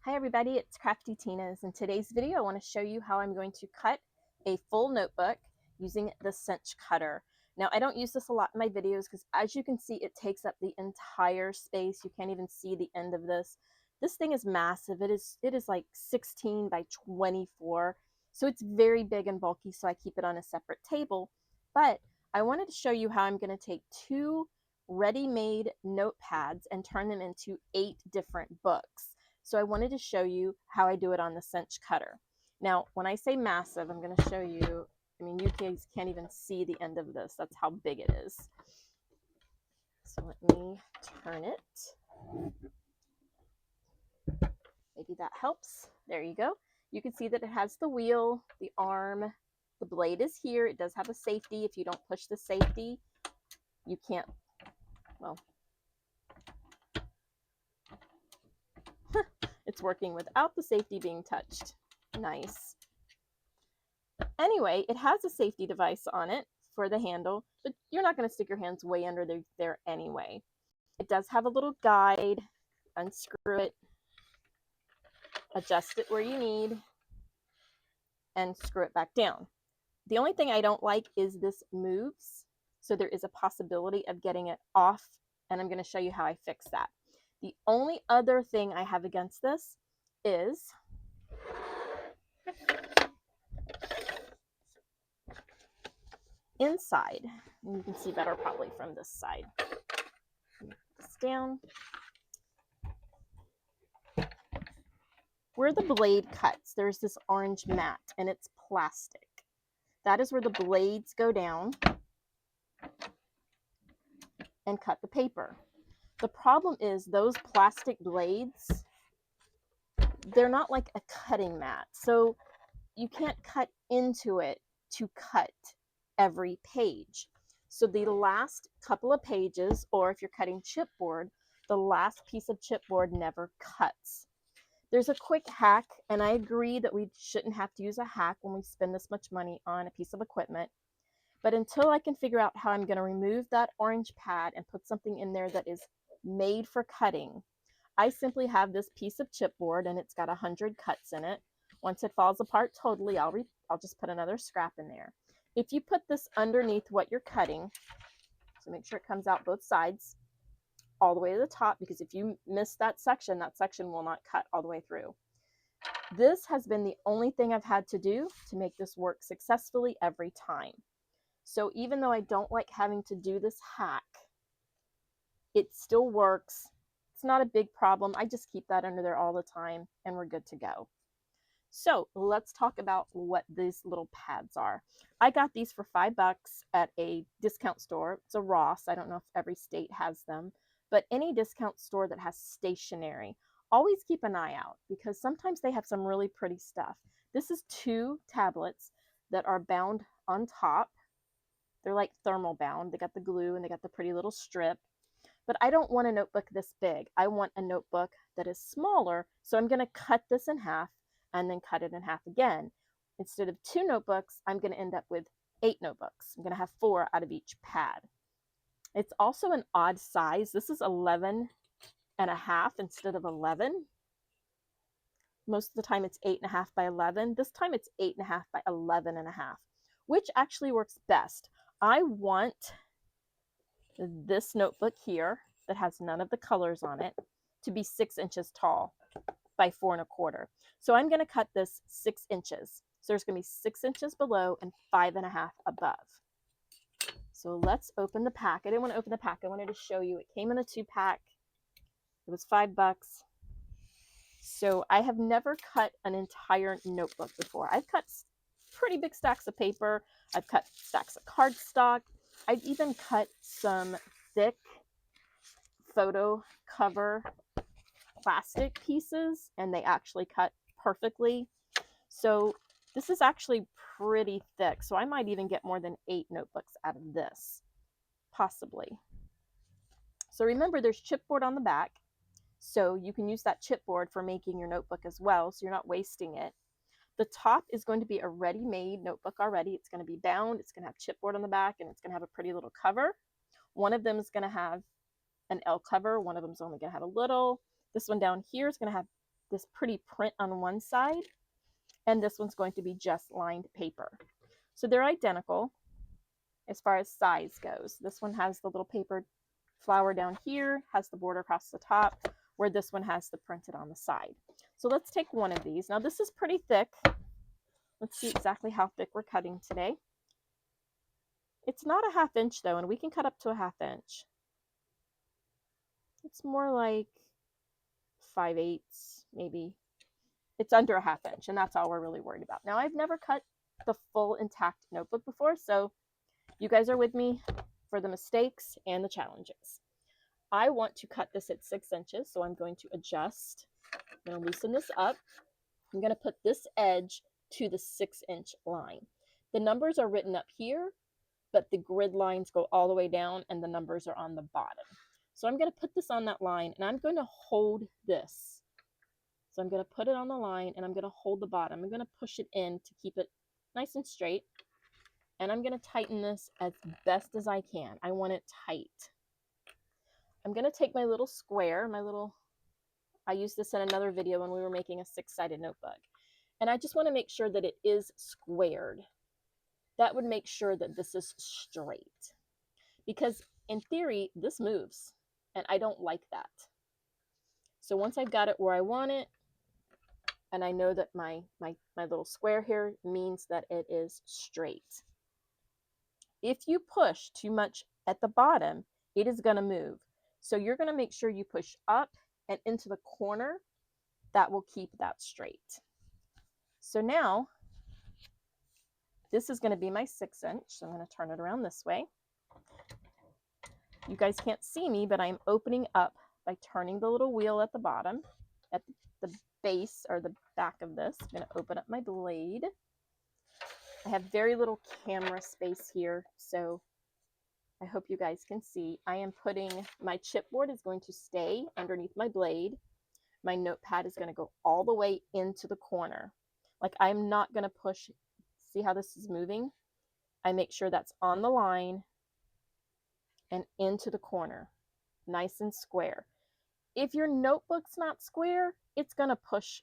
Hi everybody, it's Crafty Tina's. In today's video I want to show you how I'm going to cut a full notebook using the cinch cutter. Now I don't use this a lot in my videos because as you can see it takes up the entire space. You can't even see the end of this. This thing is massive. It is like 16 by 24. So it's very big and bulky, so I keep it on a separate table. But I wanted to show you how I'm going to take two ready-made notepads and turn them into 8 different books. So I wanted to show you how I do it on the cinch cutter. Now, when I say massive, I'm going to show you, I mean, you guys can't even see the end of this. That's how big it is. So let me turn it. Maybe that helps. There you go. You can see that it has the wheel, the arm, the blade is here. It does have a safety. If you don't push the safety, you can't, well, it's working without the safety being touched. Nice. Anyway, it has a safety device on it for the handle, but you're not going to stick your hands way under there anyway. It does have a little guide. Unscrew it, adjust it where you need, and screw it back down. The only thing I don't like is this moves, so there is a possibility of getting it off, and I'm going to show you how I fix that. The only other thing I have against this is inside. And you can see better probably from this side. Put this down. Where the blade cuts, there's this orange mat, and it's plastic. That is where the blades go down and cut the paper. The problem is those plastic blades, they're not like a cutting mat, so you can't cut into it to cut every page. So the last couple of pages, or if you're cutting chipboard, the last piece of chipboard never cuts. There's a quick hack, and I agree that we shouldn't have to use a hack when we spend this much money on a piece of equipment. But until I can figure out how I'm going to remove that orange pad and put something in there that is made for cutting, I simply have this piece of chipboard, and it's got 100 cuts in it. Once it falls apart totally, I'll just put another scrap in there. If you put this underneath what you're cutting, so make sure it comes out both sides, all the way to the top, because if you miss that section will not cut all the way through. This has been the only thing I've had to do to make this work successfully every time. So even though I don't like having to do this hack, it still works. It's not a big problem. I just keep that under there all the time and we're good to go. So let's talk about what these little pads are. I got these for $5 at a discount store. It's a Ross. I don't know if every state has them, but any discount store that has stationery, always keep an eye out because sometimes they have some really pretty stuff. This is 2 tablets that are bound on top. They're like thermal bound. They got the glue and they got the pretty little strip. But I don't want a notebook this big. I want a notebook that is smaller. So I'm going to cut this in half and then cut it in half again. Instead of 2 notebooks, I'm going to end up with 8 notebooks. I'm going to have 4 out of each pad. It's also an odd size. This is 11 and a half instead of 11. Most of the time it's 8.5 by 11. This time it's 8.5 by 11.5, which actually works best. I want this notebook here that has none of the colors on it to be 6 inches tall by 4 1/4. So I'm going to cut this 6 inches. So there's going to be 6 inches below and 5.5 above. So let's open the pack. I didn't want to open the pack. I wanted to show you. It came in a 2-pack. It was $5. So I have never cut an entire notebook before. I've cut pretty big stacks of paper. I've cut stacks of cardstock. I've even cut some thick photo cover plastic pieces, and they actually cut perfectly. So this is actually pretty thick. So I might even get more than 8 notebooks out of this, possibly. So remember, there's chipboard on the back. So you can use that chipboard for making your notebook as well, so you're not wasting it. The top is going to be a ready-made notebook already. It's going to be bound. It's going to have chipboard on the back, and it's going to have a pretty little cover. One of them is going to have an L cover. One of them is only going to have a little. This one down here is going to have this pretty print on one side, and this one's going to be just lined paper. So they're identical as far as size goes. This one has the little paper flower down here, has the border across the top, where this one has the printed on the side. So let's take one of these. Now this is pretty thick. Let's see exactly how thick we're cutting today. It's not a 1/2 inch though, and we can cut up to a 1/2 inch. It's more like 5/8, maybe. It's under a 1/2 inch, and that's all we're really worried about. Now, I've never cut the full intact notebook before, so you guys are with me for the mistakes and the challenges. I want to cut this at 6 inches, so I'm going to adjust. I'm going to loosen this up. I'm going to put this edge to the 6-inch line. The numbers are written up here, but the grid lines go all the way down, and the numbers are on the bottom. So I'm going to put this on that line, and I'm going to hold this. So I'm going to put it on the line, and I'm going to hold the bottom. I'm going to push it in to keep it nice and straight, and I'm going to tighten this as best as I can. I want it tight. I'm going to take my little square, I used this in another video when we were making a 6-sided notebook, and I just want to make sure that it is squared. That would make sure that this is straight, because in theory, this moves, and I don't like that. So once I've got it where I want it, and I know that my little square here means that it is straight. If you push too much at the bottom, it is going to move. So you're going to make sure you push up and into the corner. That will keep that straight. So now, this is going to be my 6-inch. So I'm going to turn it around this way. You guys can't see me, but I'm opening up by turning the little wheel at the bottom, at the base or the back of this. I'm going to open up my blade. I have very little camera space here, so I hope you guys can see. I am putting, my chipboard is going to stay underneath my blade. My notepad is going to go all the way into the corner. Like, I'm not going to push. See how this is moving? I make sure that's on the line and into the corner, nice and square. If your notebook's not square, it's going to push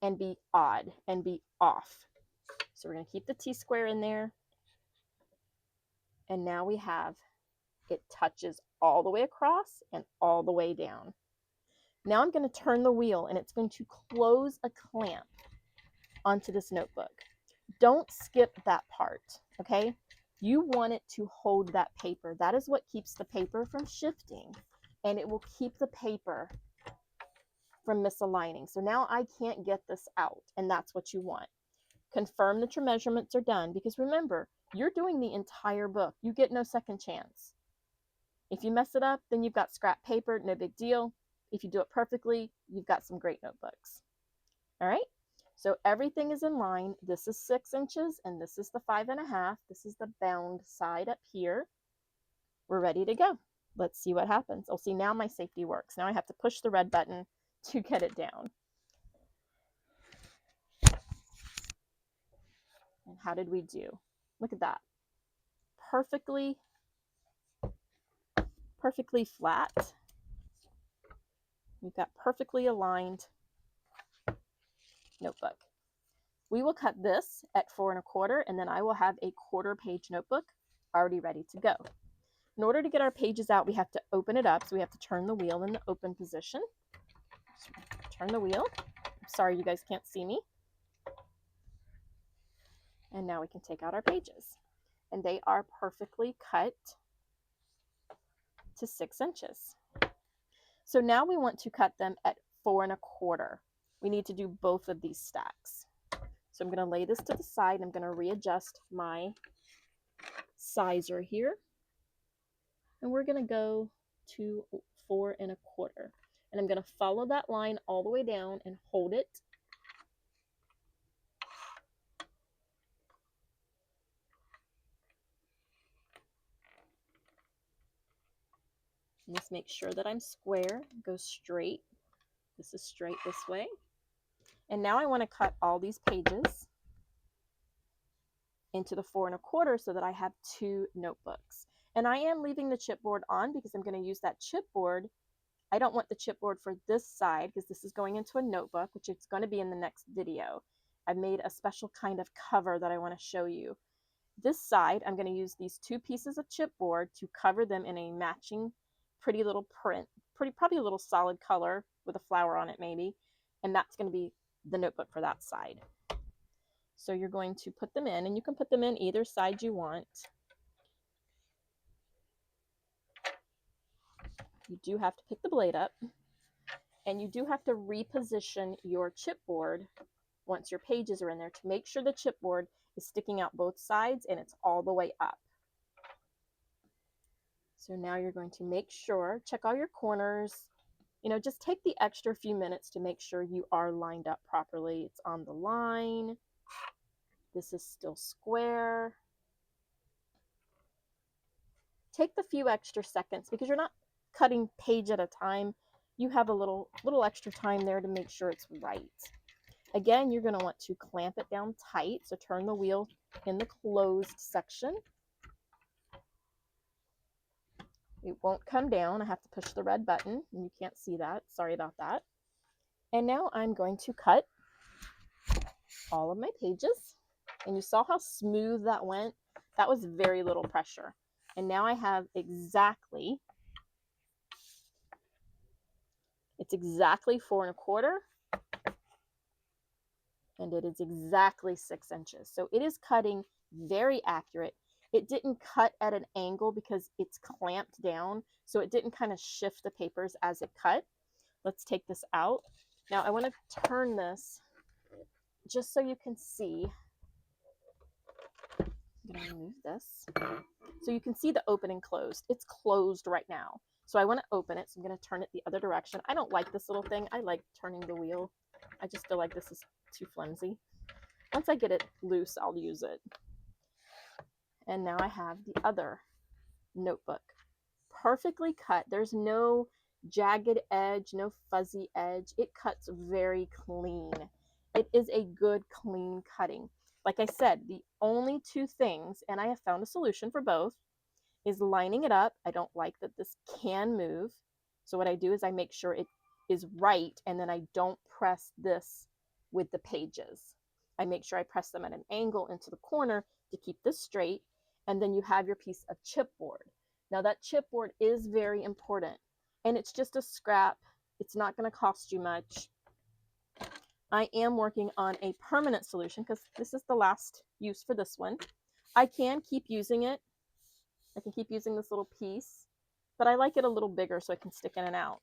and be odd and be off. So we're going to keep the T-square in there. And now we have, it touches all the way across and all the way down. Now I'm going to turn the wheel, and it's going to close a clamp onto this notebook. Don't skip that part, okay? You want it to hold that paper. That is what keeps the paper from shifting, and it will keep the paper from misaligning. So now I can't get this out, and that's what you want. Confirm that your measurements are done, because remember, you're doing the entire book. You get no second chance. If you mess it up, then you've got scrap paper, no big deal. If you do it perfectly, you've got some great notebooks. All right, so everything is in line. This is 6 inches, and this is the 5.5. This is the bound side up here. We're ready to go. Let's see what happens. Oh, see, now my safety works. Now I have to push the red button to get it down. And how did we do? Look at that. Perfectly flat. We've got perfectly aligned notebook. We will cut this at 4 1/4, and then I will have a 1/4-page notebook already ready to go. In order to get our pages out, we have to open it up. So we have to turn the wheel in the open position. Turn the wheel. I'm sorry you guys can't see me. And now we can take out our pages. And they are perfectly cut to 6 inches. So now we want to cut them at 4 1/4. We need to do both of these stacks. So I'm going to lay this to the side. I'm going to readjust my sizer here. And we're going to go to 4 1/4. And I'm going to follow that line all the way down and hold it. And just make sure that I'm square, go straight. This is straight this way. And now I want to cut all these pages into the 4 1/4 so that I have 2 notebooks. And I am leaving the chipboard on because I'm going to use that chipboard I don't want the chipboard for this side because this is going into a notebook, which it's going to be in the next video. I've made a special kind of cover that I want to show you. This side, I'm going to use these 2 pieces of chipboard to cover them in a matching pretty little print, probably a little solid color with a flower on it maybe, and that's going to be the notebook for that side. So you're going to put them in, and you can put them in either side you want. You do have to pick the blade up, and you do have to reposition your chipboard once your pages are in there to make sure the chipboard is sticking out both sides and it's all the way up. So now you're going to make sure, check all your corners, just take the extra few minutes to make sure you are lined up properly. It's on the line. This is still square. Take the few extra seconds because you're not cutting page at a time. You have a little extra time there to make sure it's right. Again, you're going to want to clamp it down tight. So turn the wheel in the closed section. It won't come down. I have to push the red button, and you can't see that. Sorry about that. And now I'm going to cut all of my pages. And you saw how smooth that went? That was very little pressure. And now I have exactly, it's exactly 4 1/4. And it is exactly 6 inches. So it is cutting very accurate. It didn't cut at an angle because it's clamped down, so it didn't kind of shift the papers as it cut. Let's take this out. Now I want to turn this just so you can see. I'm going to remove this. So you can see the opening closed. It's closed right now. So I want to open it, so I'm going to turn it the other direction. I don't like this little thing. I like turning the wheel. I just feel like this is too flimsy. Once I get it loose, I'll use it. And now I have the other notebook. Perfectly cut. There's no jagged edge, no fuzzy edge. It cuts very clean. It is a good, clean cutting. Like I said, the only 2 things, and I have found a solution for both, is lining it up. I don't like that this can move. So what I do is I make sure it is right, and then I don't press this with the pages. I make sure I press them at an angle into the corner to keep this straight, and then you have your piece of chipboard. Now that chipboard is very important, and it's just a scrap. It's not going to cost you much. I am working on a permanent solution because this is the last use for this one. I can keep using it. I can keep using this little piece, but I like it a little bigger so I can stick in and out.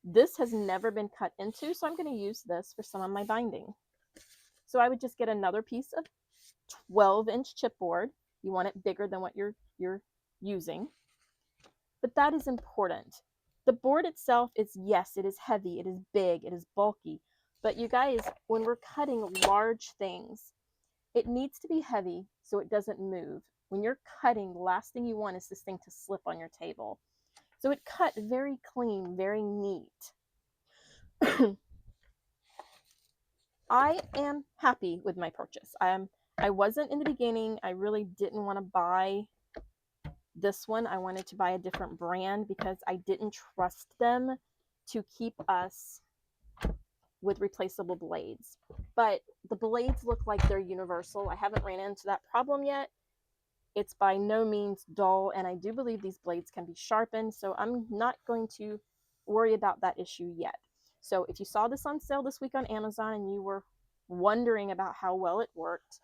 This has never been cut into, so I'm going to use this for some of my binding. So I would just get another piece of 12-inch chipboard. You want it bigger than what you're using. But that is important. The board itself is, yes, it is heavy, it is big, it is bulky. But you guys, when we're cutting large things, it needs to be heavy so it doesn't move. When you're cutting, the last thing you want is this thing to slip on your table. So it cut very clean, very neat. I am happy with my purchase. I wasn't in the beginning. I really didn't want to buy this one. I wanted to buy a different brand because I didn't trust them to keep us with replaceable blades. But the blades look like they're universal. I haven't ran into that problem yet. It's by no means dull, and I do believe these blades can be sharpened, so I'm not going to worry about that issue yet. So if you saw this on sale this week on Amazon and you were wondering about how well it worked,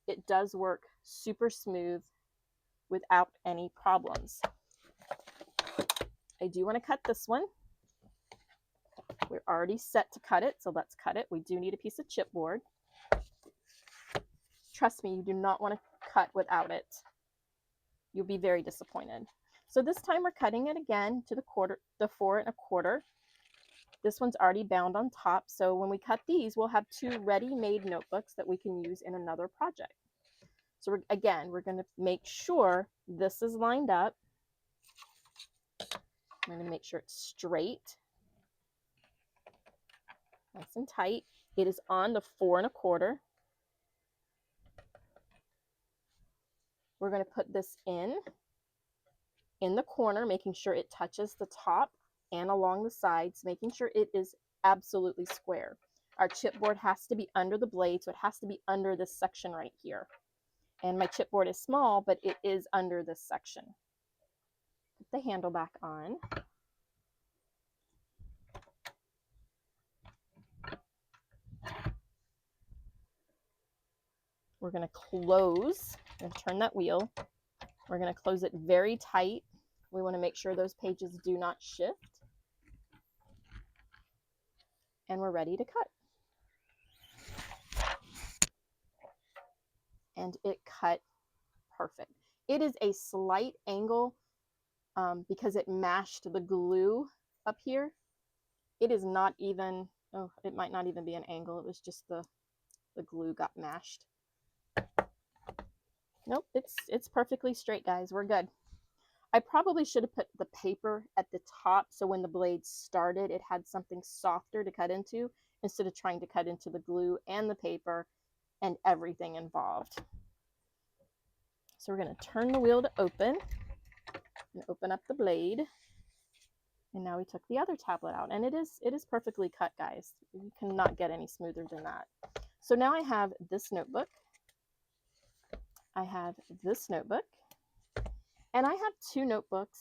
it does work super smooth without any problems. I do want to cut this one. We're already set to cut it, so let's cut it. We do need a piece of chipboard. Trust me, you do not want to cut without it. You'll be very disappointed. So this time we're cutting it again to the 4 1/4. This one's already bound on top, so when we cut these, we'll have 2 ready-made notebooks that we can use in another project. So we're going to make sure this is lined up. I'm going to make sure it's straight, nice and tight. It is on the 4 1/4. We're going to put this in the corner, making sure it touches the top and along the sides, making sure it is absolutely square. Our chipboard has to be under the blade, so it has to be under this section right here. And my chipboard is small, but it is under this section. Put the handle back on. We're going to close, I'm going to turn that wheel. We're going to close it very tight. We want to make sure those pages do not shift. And we're ready to cut. And it cut perfect. It is a slight angle because it mashed the glue up here. It is not even, oh, it might not even be an angle. It was just the glue got mashed. Nope, it's perfectly straight, guys. We're good. I probably should have put the paper at the top so when the blade started, it had something softer to cut into instead of trying to cut into the glue and the paper and everything involved. So we're going to turn the wheel to open and open up the blade. And now we took the other tablet out, and it is perfectly cut, guys. You cannot get any smoother than that. So now I have this notebook. I have this notebook, and I have two notebooks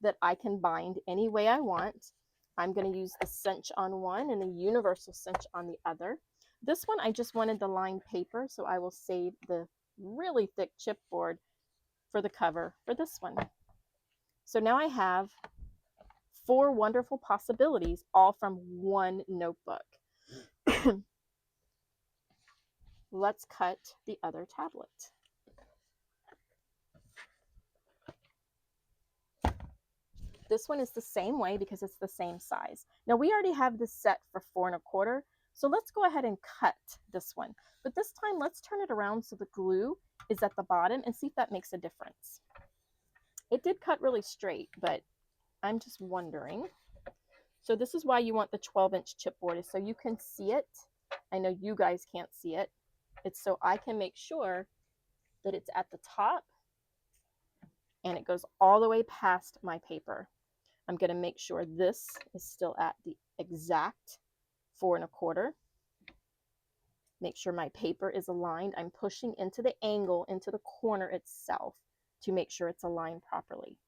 that I can bind any way I want. I'm going to use the cinch on one and the universal cinch on the other. This one, I just wanted the lined paper, so I will save the really thick chipboard for the cover for this one. So now I have 4 wonderful possibilities, all from one notebook. Let's cut the other tablet. This one is the same way because it's the same size. Now we already have this set for 4 1/4, so let's go ahead and cut this one. But this time, let's turn it around so the glue is at the bottom and see if that makes a difference. It did cut really straight, but I'm just wondering. So this is why you want the 12-inch chipboard, is so you can see it. I know you guys can't see it. It's so I can make sure that it's at the top and it goes all the way past my paper. I'm going to make sure this is still at the exact 4 1/4. Make sure my paper is aligned. I'm pushing into the angle, into the corner itself to make sure it's aligned properly.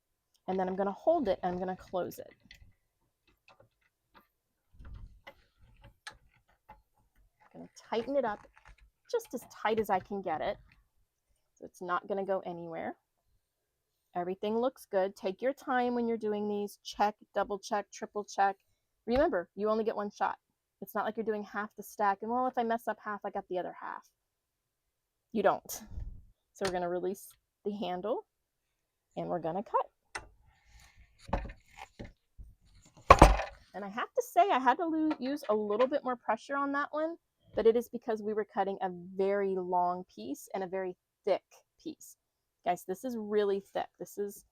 And then I'm going to hold it and I'm going to close it. I'm going to tighten it up just as tight as I can get it. So it's not going to go anywhere. Everything looks good. Take your time when you're doing these. Check, double check, triple check. Remember, you only get one shot. It's not like you're doing half the stack and, well, if I mess up half, I got the other half. You don't. So we're going to release the handle and we're going to cut. And I have to say, I had to use a little bit more pressure on that one, but it is because we were cutting a very long piece and a very thick piece. Guys, this is really thick. This is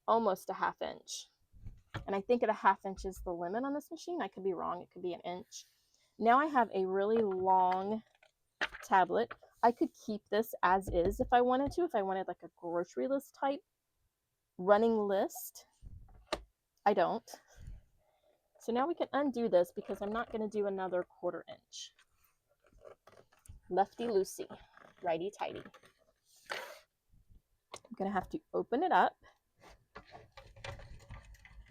almost a 1/2 inch. And I think at a 1/2 inch is the limit on this machine. I could be wrong. It could be an inch. Now I have a really long tablet. I could keep this as is if I wanted to, if I wanted like a grocery list type running list. I don't. So now we can undo this because I'm not going to do another 1/4 inch. Lefty loosey, righty tighty. I'm going to have to open it up.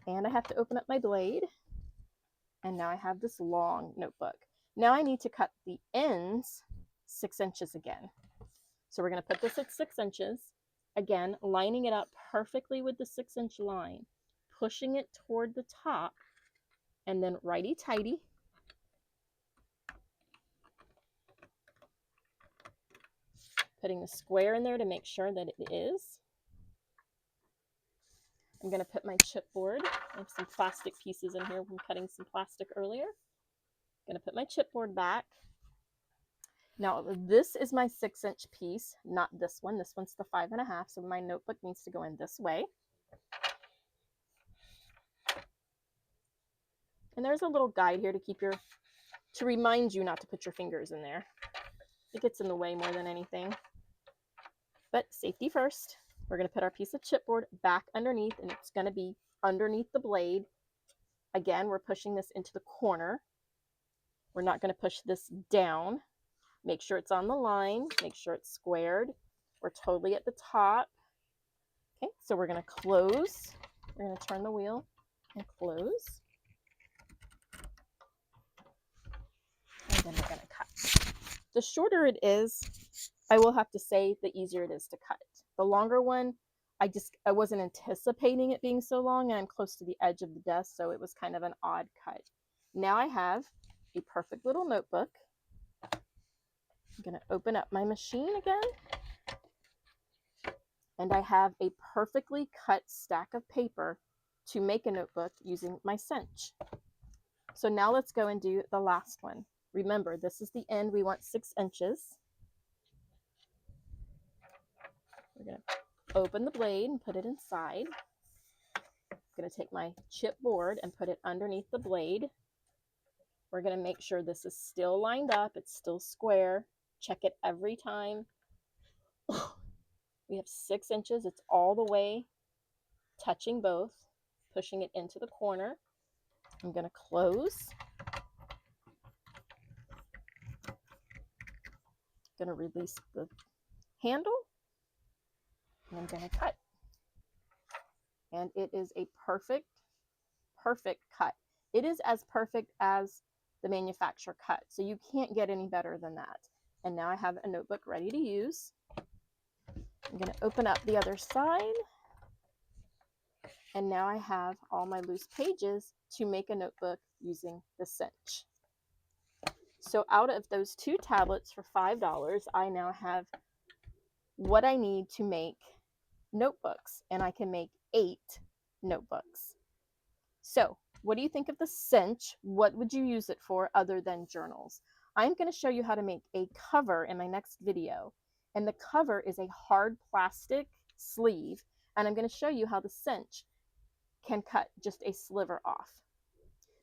And I have to open up my blade. And now I have this long notebook. Now I need to cut the ends 6 inches again. So we're going to put this at 6 inches. Again, lining it up perfectly with the 6-inch line, pushing it toward the top, and then righty-tighty. Putting the square in there to make sure that it is. I'm going to put my chipboard. I have some plastic pieces in here from cutting some plastic earlier. I'm going to put my chipboard back. Now, this is my 6-inch piece, not this one. This one's the 5 1/2, so my notebook needs to go in this way. And there's a little guide here to remind you not to put your fingers in there. It gets in the way more than anything. But safety first. We're going to put our piece of chipboard back underneath, and it's going to be underneath the blade Again, we're pushing this into the corner. We're not going to push this down. Make sure it's on the line. Make sure it's squared. We're totally at the top. Okay, so we're going to close. We're going to turn the wheel and close. And then we're going to cut. The shorter it is, I will have to say, the easier it is to cut. The longer one, I wasn't anticipating it being so long, and I'm close to the edge of the desk, so it was kind of an odd cut. Now I have a perfect little notebook. I'm going to open up my machine again. And I have a perfectly cut stack of paper to make a notebook using my cinch. So now let's go and do the last one. Remember, this is the end. We want 6 inches. We're going to open the blade and put it inside. I'm going to take my chipboard and put it underneath the blade. We're going to make sure this is still lined up. It's still square. Check it every time. We have 6 inches. It's all the way touching both, pushing it into the corner. I'm going to close. I'm going to release the handle. And I'm going to cut. And it is a perfect cut. It is as perfect as the manufacturer cut. So you can't get any better than that. And now I have a notebook ready to use. I'm going to open up the other side. And now I have all my loose pages to make a notebook using the cinch. So out of those 2 tablets for $5, I now have what I need to make notebooks, and I can make 8 notebooks. So what do you think of the cinch? What would you use it for other than journals? I'm going to show you how to make a cover in my next video, and the cover is a hard plastic sleeve, and I'm going to show you how the cinch can cut just a sliver off.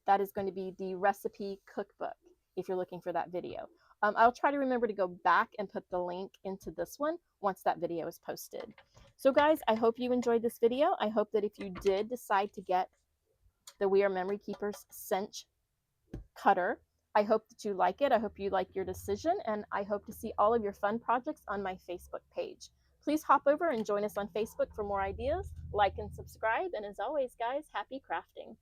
That is going to be the recipe cookbook if you're looking for that video. I'll try to remember to go back and put the link into this one once that video is posted. So guys, I hope you enjoyed this video. I hope that if you did decide to get the We Are Memory Keepers cinch cutter, I hope that you like it. I hope you like your decision, and I hope to see all of your fun projects on my Facebook page. Please hop over and join us on Facebook for more ideas. Like and subscribe, and as always, guys, happy crafting.